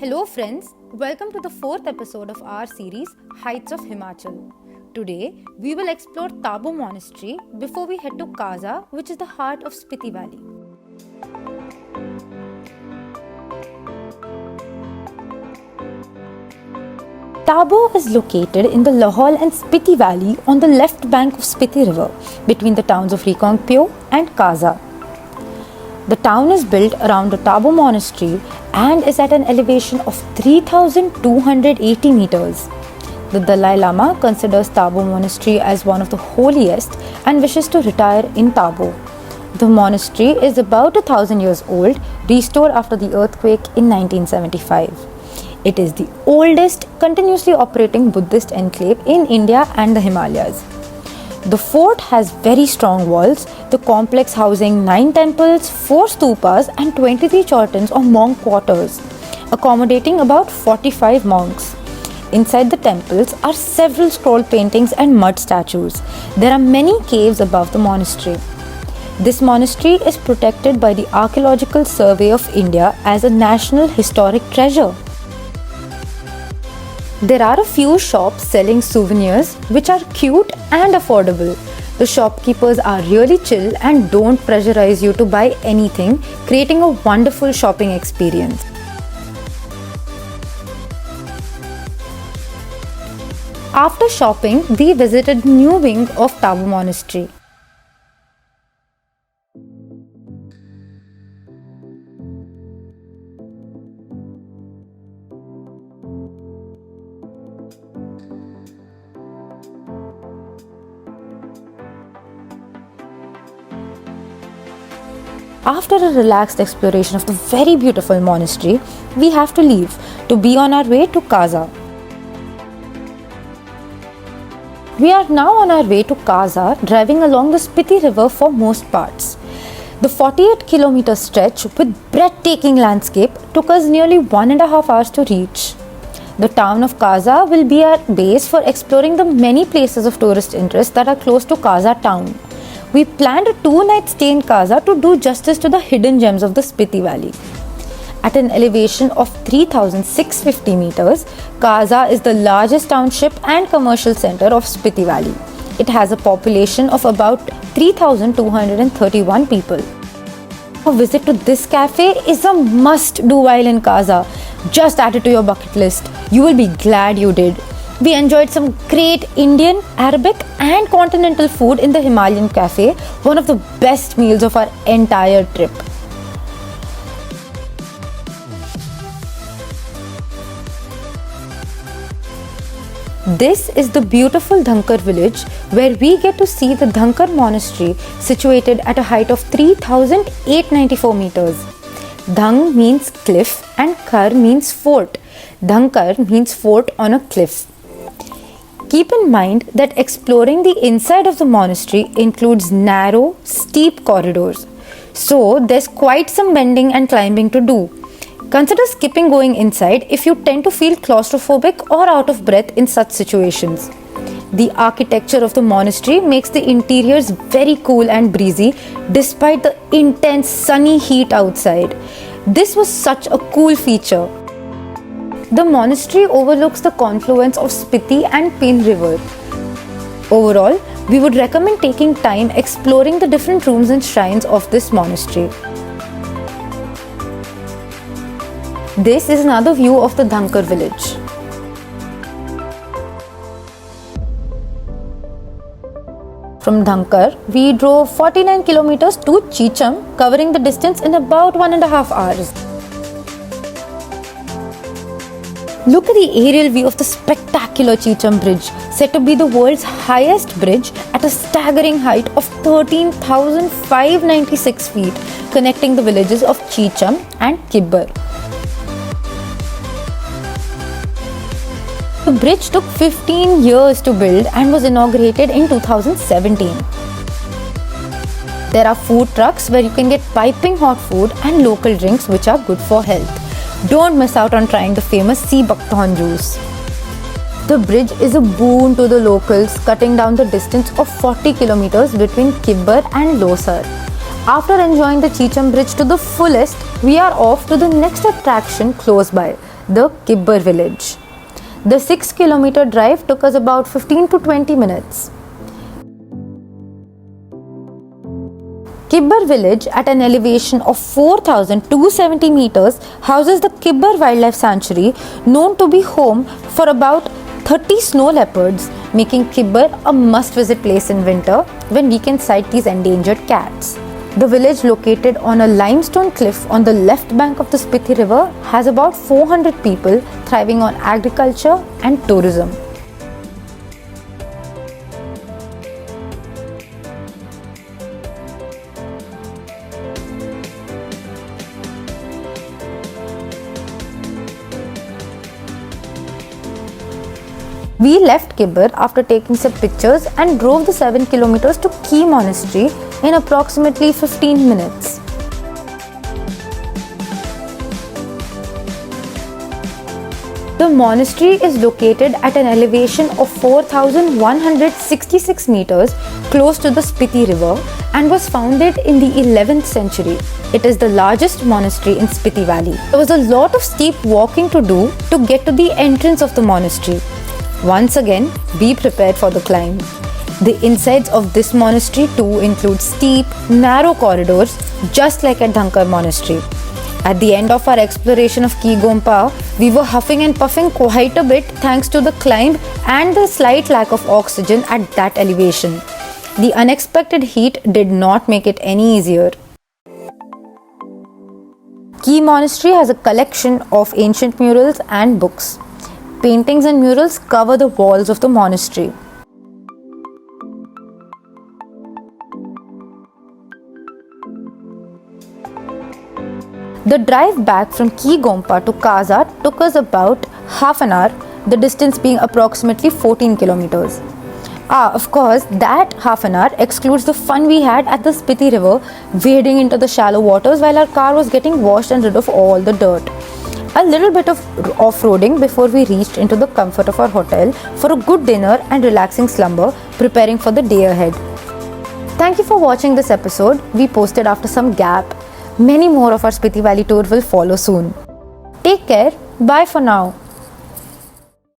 Hello friends, welcome to the fourth episode of our series Heights of Himachal. Today we will explore Tabo Monastery before we head to Kaza, which is the heart of Spiti Valley. Tabo is located in the Lahaul and Spiti Valley on the left bank of Spiti River between the towns of Rikongpyo and Kaza. The town is built around the Tabo Monastery and is at an elevation of 3,280 meters. The Dalai Lama considers Tabo Monastery as one of the holiest and wishes to retire in Tabo. The monastery is about 1,000 years old, restored after the earthquake in 1975. It is the oldest continuously operating Buddhist enclave in India and the Himalayas. The fort has very strong walls, the complex housing 9 temples, 4 stupas and 23 chautans or monk quarters, accommodating about 45 monks. Inside the temples are several scroll paintings and mud statues. There are many caves above the monastery. This monastery is protected by the Archaeological Survey of India as a National Historic Treasure. There are a few shops selling souvenirs which are cute and affordable. The shopkeepers are really chill and don't pressurize you to buy anything, creating a wonderful shopping experience. After shopping, we visited the new wing of Tabo Monastery. After a relaxed exploration of the very beautiful monastery, we have to leave to be on our way to Kaza. We are now on our way to Kaza, driving along the Spiti River for most parts. The 48-kilometer stretch with breathtaking landscape took us nearly 1.5 hours to reach. The town of Kaza will be our base for exploring the many places of tourist interest that are close to Kaza town. We planned a 2-night stay in Kaza to do justice to the hidden gems of the Spiti Valley. At an elevation of 3,650 meters, Kaza is the largest township and commercial center of Spiti Valley. It has a population of about 3,231 people. A visit to this cafe is a must-do while in Kaza. Just add it to your bucket list. You will be glad you did. We enjoyed some great Indian, Arabic and continental food in the Himalayan cafe, one of the best meals of our entire trip. This is the beautiful Dhankar village where we get to see the Dhankar Monastery situated at a height of 3,894 meters. Dhang means cliff and Kar means fort. Dhankar means fort on a cliff. Keep in mind that exploring the inside of the monastery includes narrow, steep corridors. So there's quite some bending and climbing to do. Consider skipping going inside if you tend to feel claustrophobic or out of breath in such situations. The architecture of the monastery makes the interiors very cool and breezy despite the intense sunny heat outside. This was such a cool feature. The monastery overlooks the confluence of Spiti and Pen River. Overall, we would recommend taking time exploring the different rooms and shrines of this monastery. This is another view of the Dhankar village. From Dhankar, we drove 49 kilometers to Chicham, covering the distance in about 1.5 hours. Look at the aerial view of the spectacular Chicham Bridge, said to be the world's highest bridge at a staggering height of 13,596 feet, connecting the villages of Chicham and Kibber. The bridge took 15 years to build and was inaugurated in 2017. There are food trucks where you can get piping hot food and local drinks which are good for health. Don't miss out on trying the famous sea buckthorn juice. The bridge is a boon to the locals, cutting down the distance of 40 kilometers between Kibber and Losar. After enjoying the Chicham Bridge to the fullest, we are off to the next attraction close by, the Kibber Village. The 6-kilometer drive took us about 15 to 20 minutes. Kibber Village, at an elevation of 4,270 meters, houses the Kibber Wildlife Sanctuary, known to be home for about 30 snow leopards, making Kibber a must-visit place in winter when we can sight these endangered cats. The village, located on a limestone cliff on the left bank of the Spiti River, has about 400 people thriving on agriculture and tourism. We left Kibber after taking some pictures and drove the 7 kilometers to Kee Monastery in approximately 15 minutes. The monastery is located at an elevation of 4,166 meters close to the Spiti River and was founded in the 11th century. It is the largest monastery in Spiti Valley. There was a lot of steep walking to do to get to the entrance of the monastery. Once again, be prepared for the climb. The insides of this monastery too include steep, narrow corridors, just like at Dhankar Monastery. At the end of our exploration of Kee Gompa, we were huffing and puffing quite a bit thanks to the climb and the slight lack of oxygen at that elevation. The unexpected heat did not make it any easier. Kee Monastery has a collection of ancient murals and books. Paintings and murals cover the walls of the monastery. The drive back from Kee Gompa to Kaza took us about half an hour, the distance being approximately 14 kilometers. Of course, that half an hour excludes the fun we had at the Spiti River, wading into the shallow waters while our car was getting washed and rid of all the dirt. A little bit of off-roading before we reached into the comfort of our hotel for a good dinner and relaxing slumber, preparing for the day ahead. Thank you for watching this episode. We posted after some gap. Many more of our Spiti Valley tour will follow soon. Take care. Bye for now.